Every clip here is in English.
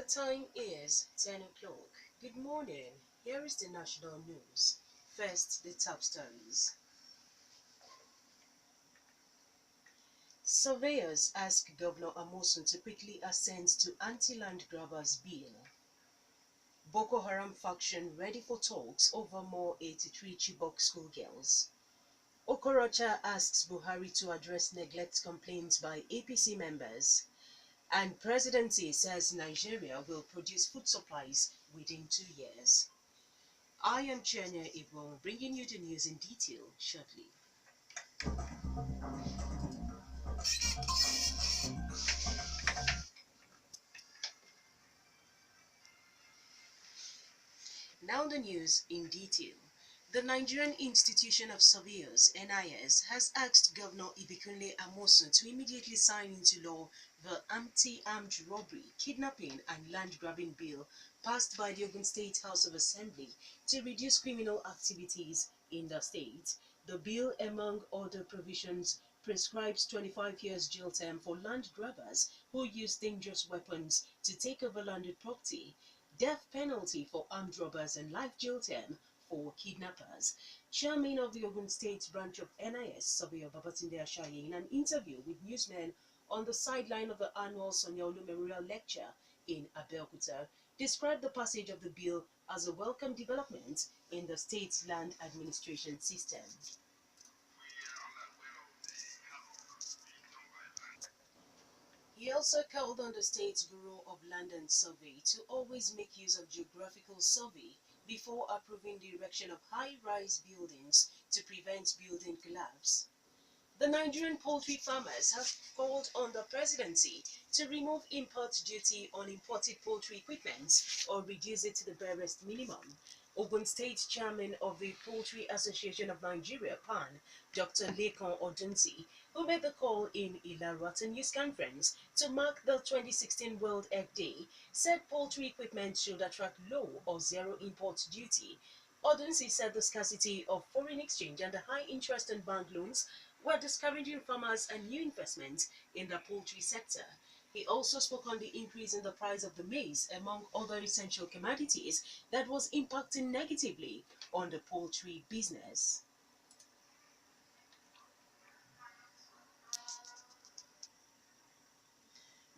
time is 10 o'clock. Good morning. Here is the national news. First, the top stories. Surveyors ask Governor Amosun to quickly assent to anti-land grabbers bill. Boko Haram faction ready for talks over more 83 Chibok schoolgirls. Okorocha asks Buhari to address neglect complaints by APC members. And presidency says Nigeria will produce food supplies within 2 years. I am Chienye Igbo, bringing you the news in detail shortly. Now the news in detail. The Nigerian Institution of Surveyors, NIS, has asked Governor Ibikunle Amosun to immediately sign into law the Anti-Armed Robbery, Kidnapping and Land Grabbing Bill passed by the Ogun State House of Assembly to reduce criminal activities in the state. The bill, among other provisions, prescribes 25 years jail term for land grabbers who use dangerous weapons to take over landed property, death penalty for armed robbers, and life jail term for kidnappers. Chairman of the Ogun State branch of NIS, Surveyor Babatunde Ashaye, in an interview with newsmen on the sideline of the annual Sonyaolu Memorial Lecture in Abeokuta, described the passage of the bill as a welcome development in the state's land administration system. He also called on the State's Bureau of Land and Survey to always make use of geographical survey before approving the erection of high-rise buildings to prevent building collapse. The Nigerian poultry farmers have called on the presidency to remove import duty on imported poultry equipment or reduce it to the barest minimum. Ogun State Chairman of the Poultry Association of Nigeria, PAN, Dr. Lekan Odunsi, who made the call in Ilaro at a news conference to mark the 2016 World Egg Day, said poultry equipment should attract low or zero import duty. Odunsi said the scarcity of foreign exchange and the high interest on bank loans were discouraging farmers and new investment in the poultry sector. He also spoke on the increase in the price of the maize, among other essential commodities, that was impacting negatively on the poultry business.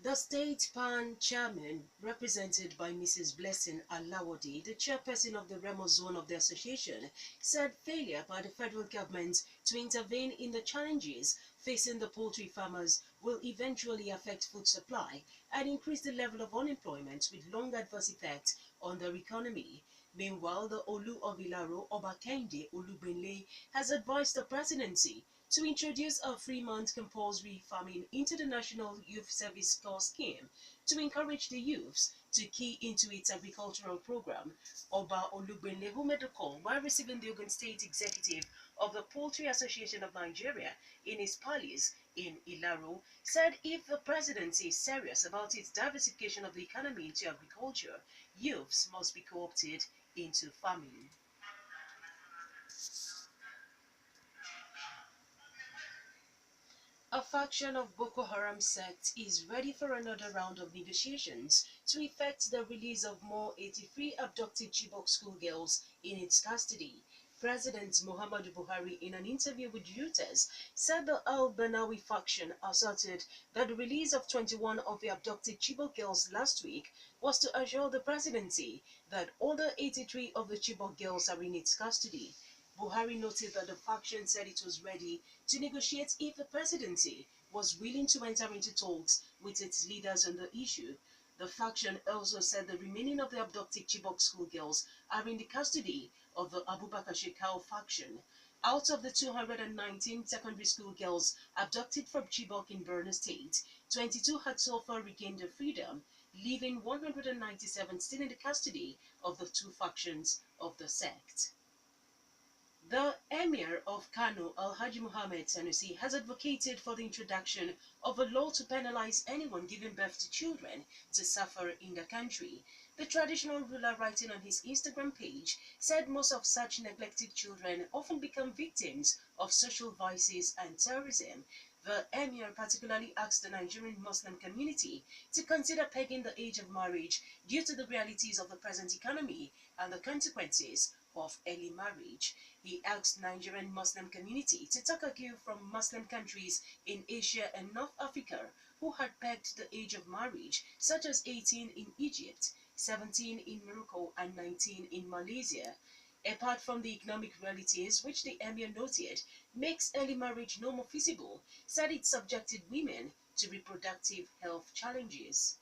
The state PAN chairman, represented by Mrs. Blessing Alawadi, the chairperson of the Remo zone of the association, said failure by the federal government to intervene in the challenges facing the poultry farmers will eventually affect food supply and increase the level of unemployment with long adverse effects on their economy. Meanwhile, the Olu of Ilaro, Obakende Olubenle, has advised the presidency to introduce a 3-month compulsory farming into the National Youth Service Corps scheme to encourage the youths to key into its agricultural program. Oba Olugbenle, who made the call while receiving the Ogun State Executive of the Poultry Association of Nigeria in his palace in Ilaro, said if the presidency is serious about its diversification of the economy into agriculture, youths must be co-opted into farming. A faction of Boko Haram sect is ready for another round of negotiations to effect the release of more 83 abducted Chibok schoolgirls in its custody. President Muhammadu Buhari, in an interview with Reuters, said the Al-Banawi faction asserted that the release of 21 of the abducted Chibok girls last week was to assure the presidency that other 83 of the Chibok girls are in its custody. Buhari noted that the faction said it was ready to negotiate if the presidency was willing to enter into talks with its leaders on the issue. The faction also said the remaining of the abducted Chibok schoolgirls are in the custody of the Abubakar Shekau faction. Out of the 219 secondary school girls abducted from Chibok in Borno State, 22 had so far regained their freedom, leaving 197 still in the custody of the two factions of the sect. The Emir of Kano, Alhaji Mohammed Sanusi, has advocated for the introduction of a law to penalize anyone giving birth to children to suffer in the country. The traditional ruler, writing on his Instagram page, said most of such neglected children often become victims of social vices and terrorism. The emir particularly asked the Nigerian Muslim community to consider pegging the age of marriage due to the realities of the present economy and the consequences of early marriage. He asked Nigerian Muslim community to take a cue from Muslim countries in Asia and North Africa who had pegged the age of marriage, such as 18 in Egypt, 17 in Morocco, and 19 in Malaysia. Apart from the economic realities, which the emir noted makes early marriage no more feasible, said it subjected women to reproductive health challenges.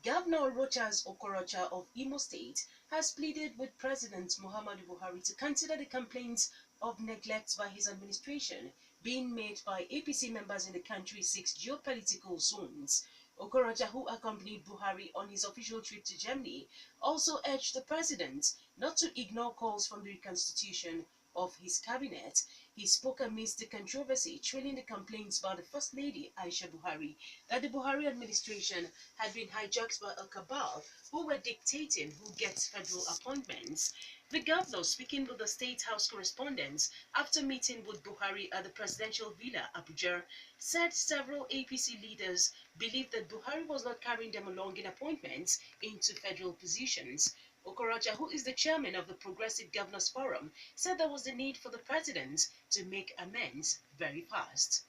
Governor Rochas Okorocha of Imo State has pleaded with President Muhammadu Buhari to consider the complaints of neglect by his administration being made by APC members in the country's 6 geopolitical zones. Okorocha, who accompanied Buhari on his official trip to Germany, also urged the president not to ignore calls from the reconstitution of his cabinet. He spoke amidst the controversy trailing the complaints by the First Lady Aisha Buhari that the Buhari administration had been hijacked by a cabal who were dictating who gets federal appointments. The governor, speaking with the State House correspondents after meeting with Buhari at the presidential villa Abuja, said several APC leaders believed that Buhari was not carrying them along in appointments into federal positions. Okorocha, who is the chairman of the Progressive Governors Forum, said there was the need for the president to make amends very fast.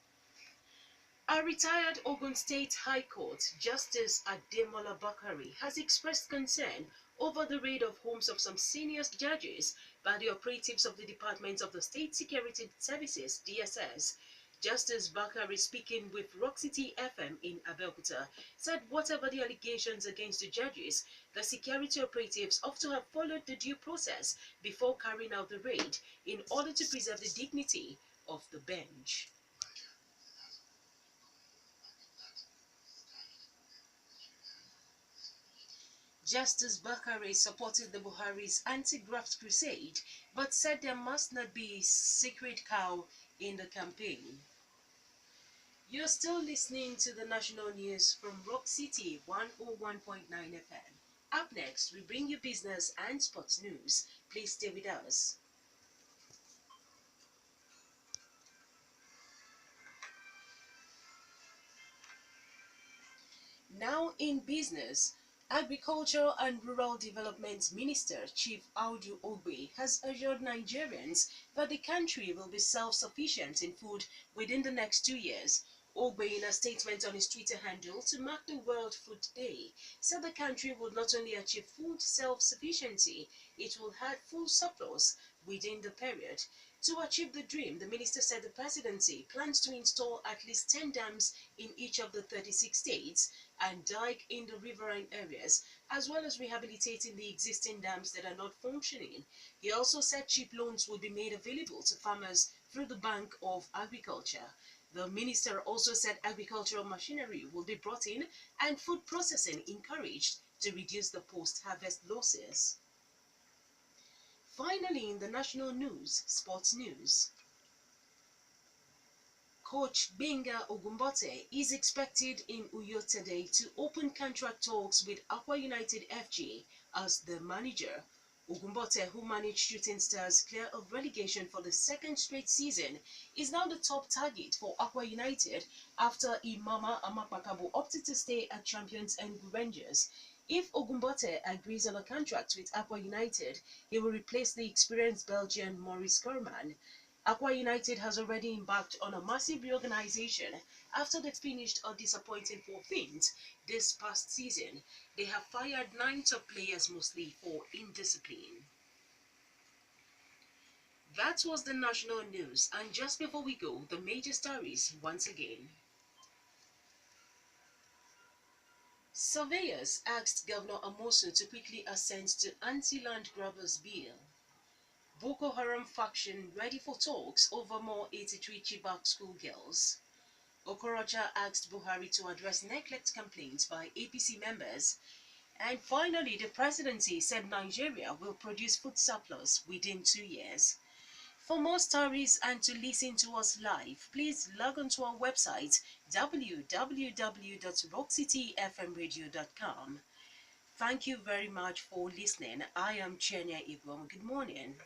A retired Ogun State High Court Justice Ademola Bakari has expressed concern over the raid of homes of some senior judges by the operatives of the Department of the State Security Services, DSS. Justice Bakari, speaking with Rockcity FM in Abeokuta, said whatever the allegations against the judges, the security operatives ought to have followed the due process before carrying out the raid in order to preserve the dignity of the bench. Justice Bakare supported the Buhari's anti-graft crusade, but said there must not be sacred cow in the campaign. You're still listening to the national news from Rock City 101.9 FM. Up next, we bring you business and sports news. Please stay with us. Now in business, Agriculture and Rural Development Minister Chief Audu Ogbe has assured Nigerians that the country will be self-sufficient in food within the next 2 years. Ogbe, in a statement on his Twitter handle to mark the World Food Day, said the country would not only achieve food self-sufficiency, it will have full surplus within the period. To achieve the dream, the minister said the presidency plans to install at least 10 dams in each of the 36 states and dike in the riverine areas, as well as rehabilitating the existing dams that are not functioning. He also said cheap loans would be made available to farmers through the Bank of Agriculture. The minister also said agricultural machinery will be brought in and food processing encouraged to reduce the post-harvest losses. Finally, in the national news, sports news. Coach Benga Ogumbote is expected in Uyo today to open contract talks with Aqua United FG as the manager. Ogumbote, who managed Shooting Stars clear of relegation for the second straight season, is now the top target for Aqua United after Imama Amakpakabo opted to stay at Champions and Rangers. If Ogumbote agrees on a contract with Aqua United, he will replace the experienced Belgian Maurice Kerman. Aqua United has already embarked on a massive reorganization after they finished a disappointing 14th this past season. They have fired 9 top players, mostly for indiscipline. That was the national news, and just before we go, the major stories once again. Surveyors asked Governor Amosu to quickly assent to anti-land grabbers bill. Boko Haram faction ready for talks over more 83 Chibok schoolgirls. Okorocha asked Buhari to address neglect complaints by APC members. And finally, the presidency said Nigeria will produce food surplus within 2 years. For more stories and to listen to us live, please log on to our website www.rockcityfmradio.com. Thank you very much for listening. I am Chienye. Good morning.